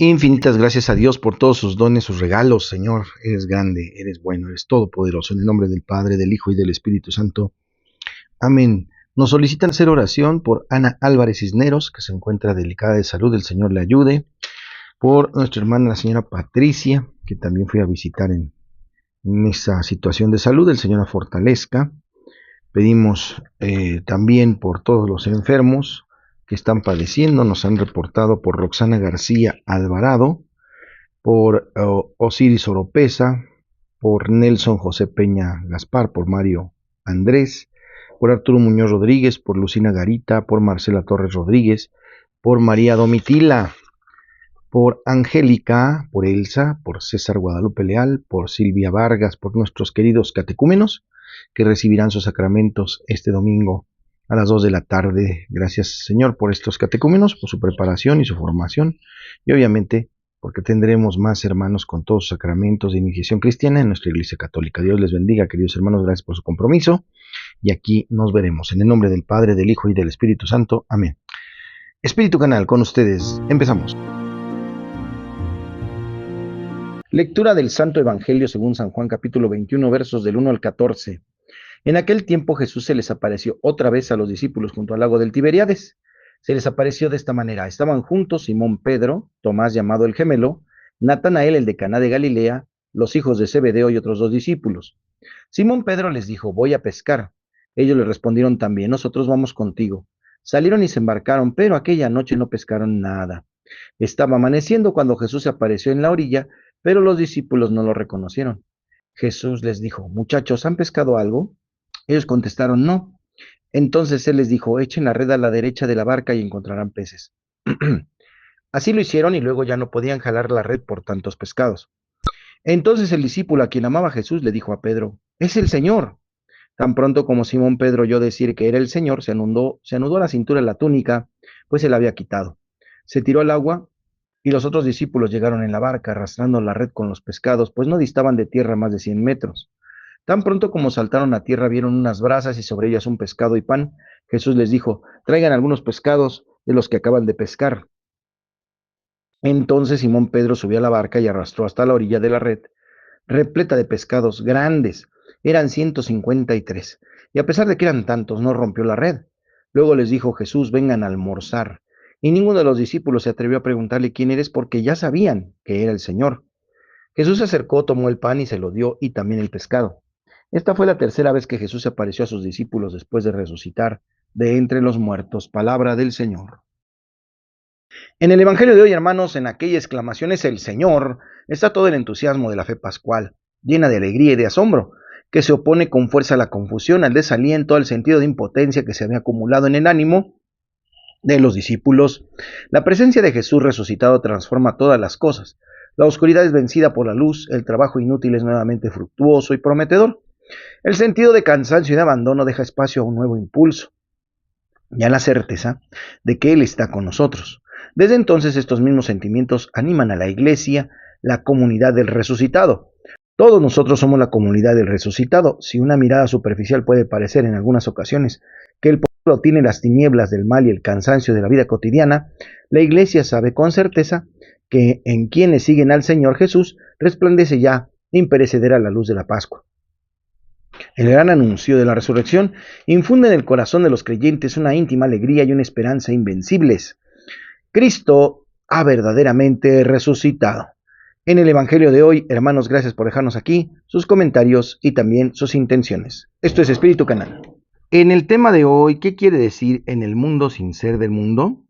Infinitas gracias a Dios por todos sus dones, sus regalos, Señor. Eres grande, eres bueno, eres todopoderoso. En el nombre del Padre, del Hijo y del Espíritu Santo. Amén. Nos solicitan hacer oración por Ana Álvarez Cisneros, que se encuentra delicada de salud. El Señor le ayude. Por nuestra hermana, la señora Patricia, que también fui a visitar en esa situación de salud. El Señor la fortalezca. Pedimos también por todos los enfermos que están padeciendo. Nos han reportado por Roxana García Alvarado, por Osiris Oropesa, por Nelson José Peña Gaspar, por Mario Andrés, por Arturo Muñoz Rodríguez, por Lucina Garita, por Marcela Torres Rodríguez, por María Domitila, por Angélica, por Elsa, por César Guadalupe Leal, por Silvia Vargas, por nuestros queridos catecúmenos que recibirán sus sacramentos este domingo a las 2 de la tarde. Gracias, Señor, por estos catecúmenos, por su preparación y su formación, y obviamente porque tendremos más hermanos con todos sus sacramentos de iniciación cristiana en nuestra Iglesia Católica. Dios les bendiga, queridos hermanos, gracias por su compromiso, y aquí nos veremos. En el nombre del Padre, del Hijo y del Espíritu Santo. Amén. Espíritu Canal, con ustedes. Empezamos. Lectura del Santo Evangelio según San Juan, capítulo 21, versos del 1 al 14. En aquel tiempo Jesús se les apareció otra vez a los discípulos junto al lago del Tiberíades. Se les apareció de esta manera. Estaban juntos Simón Pedro, Tomás llamado el gemelo, Natanael el de Caná de Galilea, los hijos de Zebedeo y otros 2 discípulos. Simón Pedro les dijo: voy a pescar. Ellos le respondieron también: nosotros vamos contigo. Salieron y se embarcaron, pero aquella noche no pescaron nada. Estaba amaneciendo cuando Jesús se apareció en la orilla, pero los discípulos no lo reconocieron. Jesús les dijo: muchachos, ¿han pescado algo? Ellos contestaron: no. Entonces él les dijo: echen la red a la derecha de la barca y encontrarán peces. Así lo hicieron y luego ya no podían jalar la red por tantos pescados. Entonces el discípulo a quien amaba Jesús le dijo a Pedro: es el Señor. Tan pronto como Simón Pedro oyó decir que era el Señor, se anudó a la cintura la túnica, pues se la había quitado. Se tiró al agua y los otros discípulos llegaron en la barca arrastrando la red con los pescados, pues no distaban de tierra más de 100 metros. Tan pronto como saltaron a tierra vieron unas brasas y sobre ellas un pescado y pan. Jesús les dijo: traigan algunos pescados de los que acaban de pescar. Entonces Simón Pedro subió a la barca y arrastró hasta la orilla de la red, repleta de pescados grandes. Eran 153. Y a pesar de que eran tantos, no rompió la red. Luego les dijo Jesús: vengan a almorzar. Y ninguno de los discípulos se atrevió a preguntarle quién eres, porque ya sabían que era el Señor. Jesús se acercó, tomó el pan y se lo dio, y también el pescado. Esta fue la tercera vez que Jesús se apareció a sus discípulos después de resucitar de entre los muertos. Palabra del Señor. En el Evangelio de hoy, hermanos, en aquella exclamación "es el Señor", está todo el entusiasmo de la fe pascual, llena de alegría y de asombro, que se opone con fuerza a la confusión, al desaliento, al sentido de impotencia que se había acumulado en el ánimo de los discípulos. La presencia de Jesús resucitado transforma todas las cosas. La oscuridad es vencida por la luz, el trabajo inútil es nuevamente fructuoso y prometedor. El sentido de cansancio y de abandono deja espacio a un nuevo impulso y a la certeza de que Él está con nosotros. Desde entonces estos mismos sentimientos animan a la Iglesia, la comunidad del resucitado. Todos nosotros somos la comunidad del resucitado. Si una mirada superficial puede parecer en algunas ocasiones que el pueblo tiene las tinieblas del mal y el cansancio de la vida cotidiana, la Iglesia sabe con certeza que en quienes siguen al Señor Jesús resplandece ya imperecedera la luz de la Pascua. El gran anuncio de la resurrección infunde en el corazón de los creyentes una íntima alegría y una esperanza invencibles. Cristo ha verdaderamente resucitado. En el Evangelio de hoy, hermanos, gracias por dejarnos aquí sus comentarios y también sus intenciones. Esto es Espíritu Canal. En el tema de hoy, ¿qué quiere decir en el mundo sin ser del mundo?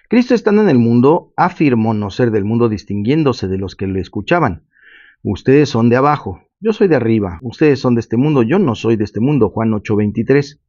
Cristo, estando en el mundo, afirmó no ser del mundo, distinguiéndose de los que lo escuchaban. Ustedes son de abajo, yo soy de arriba. Ustedes son de este mundo, yo no soy de este mundo. Juan 8:23.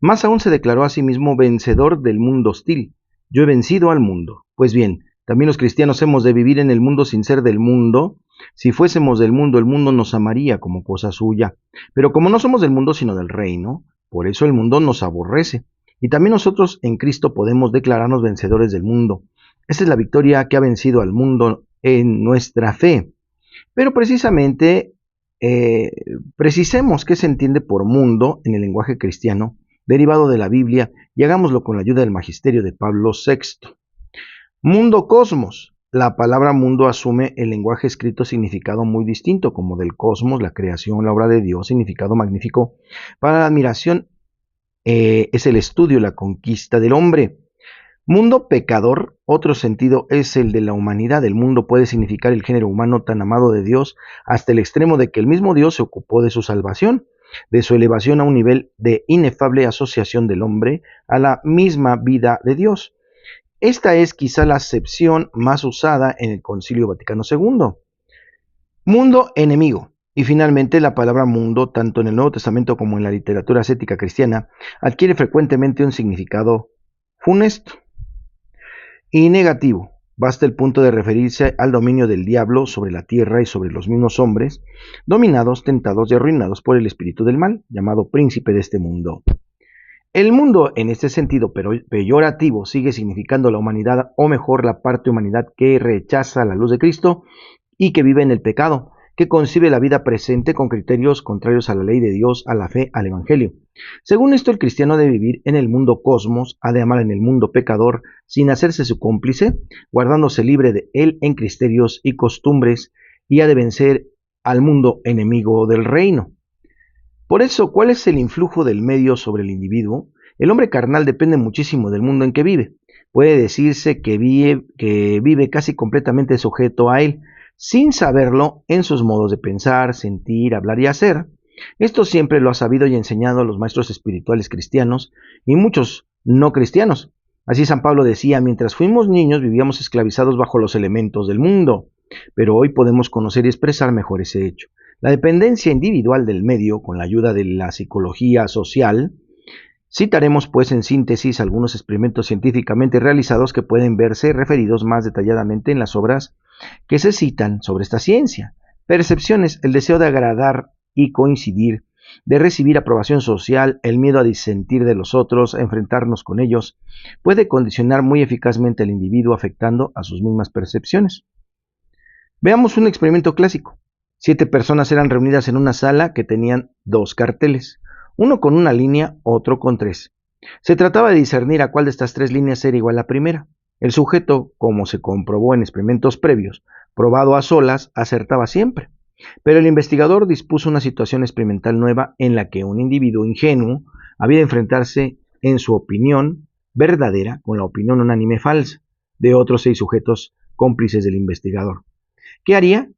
Más aún se declaró a sí mismo vencedor del mundo hostil. Yo he vencido al mundo. Pues bien, también los cristianos hemos de vivir en el mundo sin ser del mundo. Si fuésemos del mundo, el mundo nos amaría como cosa suya. Pero como no somos del mundo, sino del reino, por eso el mundo nos aborrece. Y también nosotros en Cristo podemos declararnos vencedores del mundo. Esta es la victoria que ha vencido al mundo en nuestra fe. Pero precisamente precisemos qué se entiende por mundo en el lenguaje cristiano, derivado de la Biblia, y hagámoslo con la ayuda del magisterio de Pablo VI. Mundo cosmos, la palabra mundo asume el lenguaje escrito significado muy distinto, como del cosmos, la creación, la obra de Dios, significado magnífico. Para la admiración es el estudio, la conquista del hombre. Mundo pecador, otro sentido es el de la humanidad. El mundo puede significar el género humano tan amado de Dios hasta el extremo de que el mismo Dios se ocupó de su salvación, de su elevación a un nivel de inefable asociación del hombre a la misma vida de Dios. Esta es quizá la acepción más usada en el Concilio Vaticano II. Mundo enemigo. Y finalmente la palabra mundo, tanto en el Nuevo Testamento como en la literatura ascética cristiana, adquiere frecuentemente un significado funesto y negativo. Basta el punto de referirse al dominio del diablo sobre la tierra y sobre los mismos hombres, dominados, tentados y arruinados por el espíritu del mal, llamado príncipe de este mundo. El mundo, en este sentido peyorativo, sigue significando la humanidad, o mejor, la parte humanidad que rechaza la luz de Cristo y que vive en el pecado, que concibe la vida presente con criterios contrarios a la ley de Dios, a la fe, al Evangelio. Según esto, el cristiano debe vivir en el mundo cosmos, ha de amar en el mundo pecador, sin hacerse su cómplice, guardándose libre de él en criterios y costumbres, y ha de vencer al mundo enemigo del reino. Por eso, ¿cuál es el influjo del medio sobre el individuo? El hombre carnal depende muchísimo del mundo en que vive. Puede decirse que vive casi completamente sujeto a él, sin saberlo, en sus modos de pensar, sentir, hablar y hacer. Esto siempre lo ha sabido y enseñado a los maestros espirituales cristianos y muchos no cristianos. Así San Pablo decía, mientras fuimos niños vivíamos esclavizados bajo los elementos del mundo, pero hoy podemos conocer y expresar mejor ese hecho. La dependencia individual del medio, con la ayuda de la psicología social, citaremos pues en síntesis algunos experimentos científicamente realizados que pueden verse referidos más detalladamente en las obras que se citan sobre esta ciencia. Percepciones, el deseo de agradar y coincidir, de recibir aprobación social, el miedo a disentir de los otros, a enfrentarnos con ellos, puede condicionar muy eficazmente al individuo afectando a sus mismas percepciones. Veamos un experimento clásico. 7 personas eran reunidas en una sala que tenían 2 carteles, uno con una línea, otro con 3. Se trataba de discernir a cuál de estas 3 líneas era igual a la primera. El sujeto, como se comprobó en experimentos previos, probado a solas, acertaba siempre. Pero el investigador dispuso una situación experimental nueva en la que un individuo ingenuo había de enfrentarse en su opinión verdadera con la opinión unánime falsa de otros 6 sujetos cómplices del investigador. ¿Qué haría?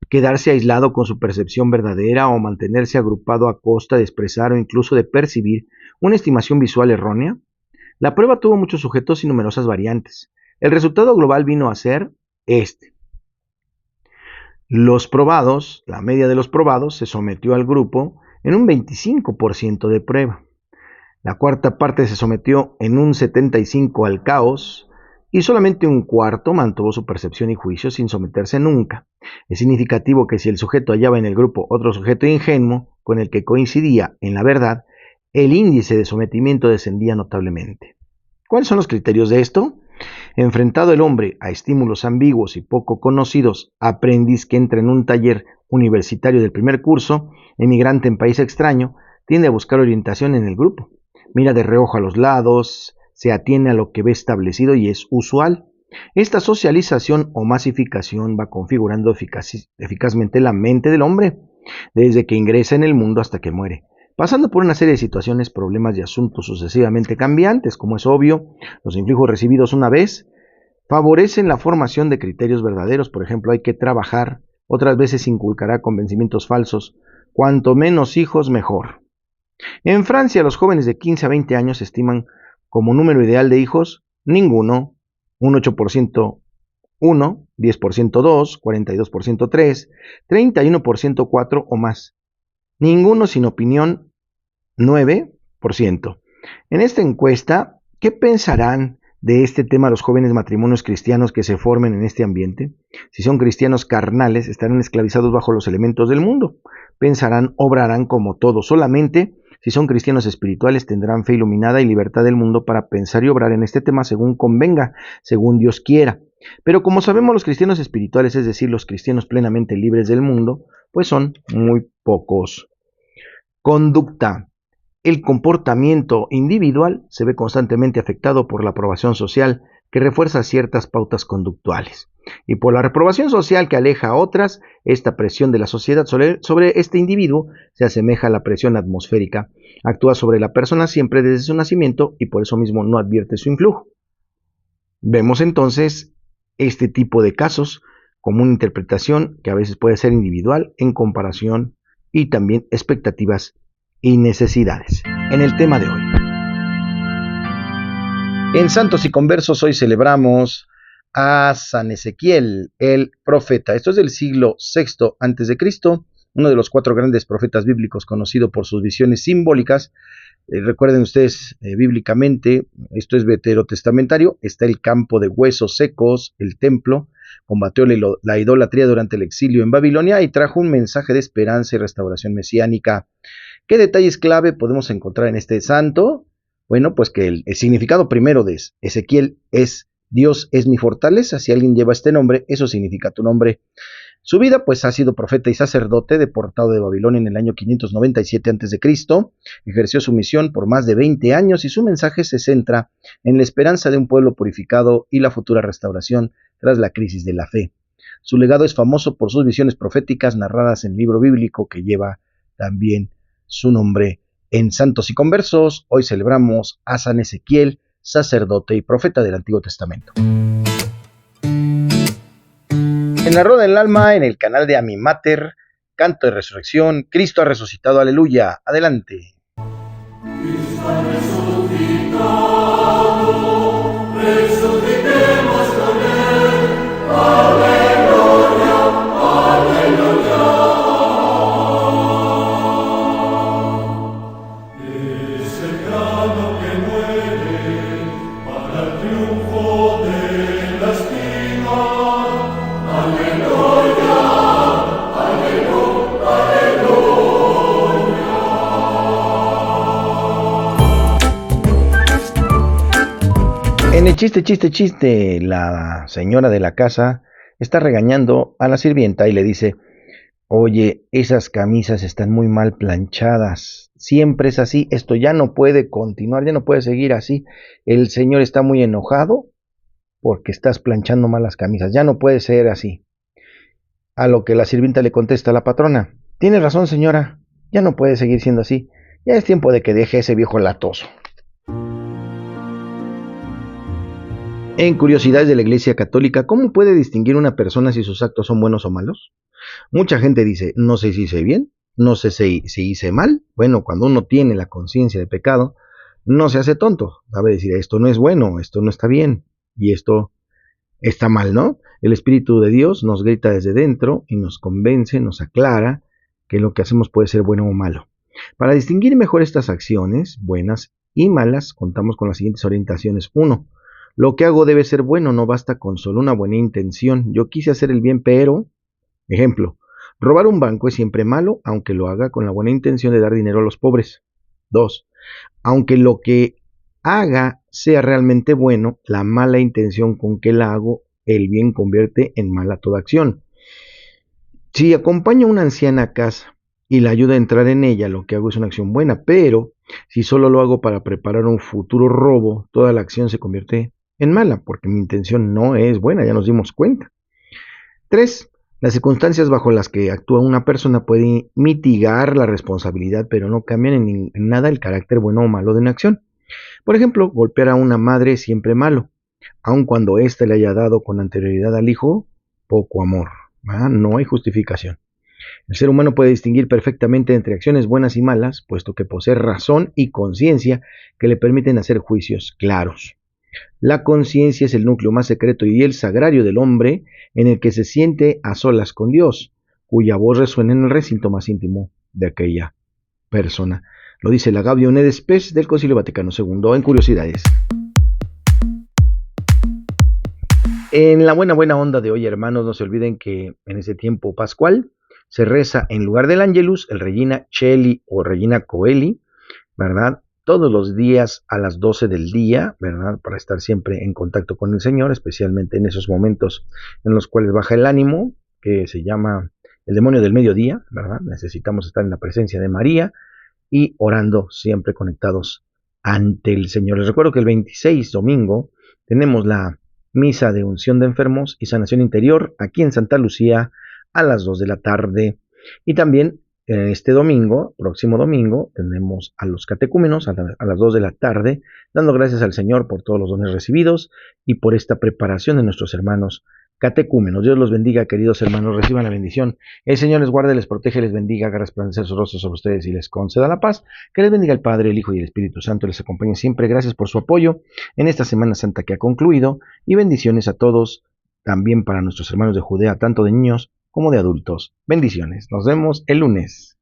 ¿Quedarse aislado con su percepción verdadera o mantenerse agrupado a costa de expresar o incluso de percibir una estimación visual errónea? La prueba tuvo muchos sujetos y numerosas variantes. El resultado global vino a ser este. Los probados, la media de los probados, se sometió al grupo en un 25% de prueba. La cuarta parte se sometió en un 75% al caos y solamente un cuarto mantuvo su percepción y juicio sin someterse nunca. Es significativo que si el sujeto hallaba en el grupo otro sujeto ingenuo con el que coincidía en la verdad, el índice de sometimiento descendía notablemente. ¿Cuáles son los criterios de esto? Enfrentado el hombre a estímulos ambiguos y poco conocidos, aprendiz que entra en un taller universitario del primer curso, emigrante en país extraño, tiende a buscar orientación en el grupo. Mira de reojo a los lados, se atiene a lo que ve establecido y es usual. Esta socialización o masificación va configurando eficazmente la mente del hombre, desde que ingresa en el mundo hasta que muere, pasando por una serie de situaciones, problemas y asuntos sucesivamente cambiantes. Como es obvio, los influjos recibidos una vez favorecen la formación de criterios verdaderos. Por ejemplo, hay que trabajar, otras veces inculcará convencimientos falsos. Cuanto menos hijos, mejor. En Francia, los jóvenes de 15 a 20 años estiman como número ideal de hijos ninguno, un 8% 1, 10% 2, 42% 3, 31% 4 o más. Ninguno sin opinión 9%. En esta encuesta, ¿qué pensarán de este tema los jóvenes matrimonios cristianos que se formen en este ambiente? Si son cristianos carnales, estarán esclavizados bajo los elementos del mundo. Pensarán, obrarán como todos. Solamente si son cristianos espirituales tendrán fe iluminada y libertad del mundo para pensar y obrar en este tema según convenga, según Dios quiera. Pero como sabemos, los cristianos espirituales, es decir, los cristianos plenamente libres del mundo, pues son muy pocos. Conducta. El comportamiento individual se ve constantemente afectado por la aprobación social que refuerza ciertas pautas conductuales. Y por la reprobación social que aleja a otras, esta presión de la sociedad sobre este individuo se asemeja a la presión atmosférica. Actúa sobre la persona siempre desde su nacimiento y por eso mismo no advierte su influjo. Vemos entonces este tipo de casos como una interpretación que a veces puede ser individual en comparación y también expectativas y necesidades. En el tema de hoy, en Santos y Conversos, hoy celebramos a San Ezequiel, el profeta. Esto es del siglo VI a.C., uno de los 4 grandes profetas bíblicos conocido por sus visiones simbólicas. Recuerden ustedes, bíblicamente, esto es veterotestamentario, está el campo de huesos secos, el templo, combatió la idolatría durante el exilio en Babilonia y trajo un mensaje de esperanza y restauración mesiánica. ¿Qué detalles clave podemos encontrar en este santo? Bueno, pues que el significado primero de Ezequiel es Dios es mi fortaleza. Si alguien lleva este nombre, eso significa tu nombre. Su vida, pues, ha sido profeta y sacerdote, deportado de Babilonia en el año 597 a.C., ejerció su misión por más de 20 años y su mensaje se centra en la esperanza de un pueblo purificado y la futura restauración tras la crisis de la fe. Su legado es famoso por sus visiones proféticas narradas en el libro bíblico que lleva también su nombre. En Santos y Conversos, hoy celebramos a San Ezequiel, sacerdote y profeta del Antiguo Testamento. En la Rueda del Alma, en el canal de Amimater, canto de resurrección, Cristo ha resucitado, aleluya. Adelante. Cristo ha resucitado, resucitemos con él, aleluya, aleluya. Es el grano que muere para el triunfo de la espina, aleluya, aleluya, aleluya. En el chiste, la señora de la casa está regañando a la sirvienta y le dice: oye, esas camisas están muy mal planchadas. Siempre es así, esto ya no puede continuar, ya no puede seguir así. El señor está muy enojado porque estás planchando mal las camisas, ya no puede ser así. A lo que la sirvienta le contesta a la patrona: tiene razón, señora, ya no puede seguir siendo así. Ya es tiempo de que deje ese viejo latoso. En Curiosidades de la Iglesia Católica, ¿cómo puede distinguir una persona si sus actos son buenos o malos? Mucha gente dice: no sé si hice bien, no sé si hice mal. Bueno, cuando uno tiene la conciencia de pecado, no se hace tonto. Sabe decir: esto no es bueno, esto no está bien y esto está mal, ¿no? El Espíritu de Dios nos grita desde dentro y nos convence, nos aclara que lo que hacemos puede ser bueno o malo. Para distinguir mejor estas acciones, buenas y malas, contamos con las siguientes orientaciones. 1. Lo que hago debe ser bueno, no basta con solo una buena intención. Yo quise hacer el bien, pero... Ejemplo: robar un banco es siempre malo, aunque lo haga con la buena intención de dar dinero a los pobres. 2. Aunque lo que haga sea realmente bueno, la mala intención con que la hago, el bien convierte en mala toda acción. Si acompaño a una anciana a casa y la ayuda a entrar en ella, lo que hago es una acción buena, pero si solo lo hago para preparar un futuro robo, toda la acción se convierte en mala, porque mi intención no es buena, ya nos dimos cuenta. 3. Las circunstancias bajo las que actúa una persona pueden mitigar la responsabilidad, pero no cambian en nada el carácter bueno o malo de una acción. Por ejemplo, golpear a una madre es siempre malo, aun cuando ésta le haya dado con anterioridad al hijo poco amor. No hay justificación. El ser humano puede distinguir perfectamente entre acciones buenas y malas, puesto que posee razón y conciencia que le permiten hacer juicios claros. La conciencia es el núcleo más secreto y el sagrario del hombre, en el que se siente a solas con Dios, cuya voz resuena en el recinto más íntimo de aquella persona. Lo dice la Gaudium et Spes del Concilio Vaticano II. En Curiosidades. En la buena onda de hoy, hermanos, no se olviden que en ese tiempo pascual se reza en lugar del Angelus el Regina Coeli o Regina Coeli, ¿verdad? Todos los días a las 12 del día, ¿verdad? Para estar siempre en contacto con el Señor, especialmente en esos momentos en los cuales baja el ánimo, que se llama el demonio del mediodía, ¿verdad? Necesitamos estar en la presencia de María y orando siempre conectados ante el Señor. Les recuerdo que el 26, domingo, tenemos la misa de unción de enfermos y sanación interior aquí en Santa Lucía a las 2 de la tarde. Y también este domingo, próximo domingo, tenemos a los catecúmenos a las 2 de la tarde, dando gracias al Señor por todos los dones recibidos y por esta preparación de nuestros hermanos catecúmenos. Dios los bendiga, queridos hermanos, reciban la bendición. El Señor les guarde, les protege, les bendiga, haga resplandecer su rostro sobre ustedes y les conceda la paz. Que les bendiga el Padre, el Hijo y el Espíritu Santo, les acompañe siempre. Gracias por su apoyo en esta Semana Santa que ha concluido y bendiciones a todos, también para nuestros hermanos de Judea, tanto de niños como de adultos. Bendiciones. Nos vemos el lunes.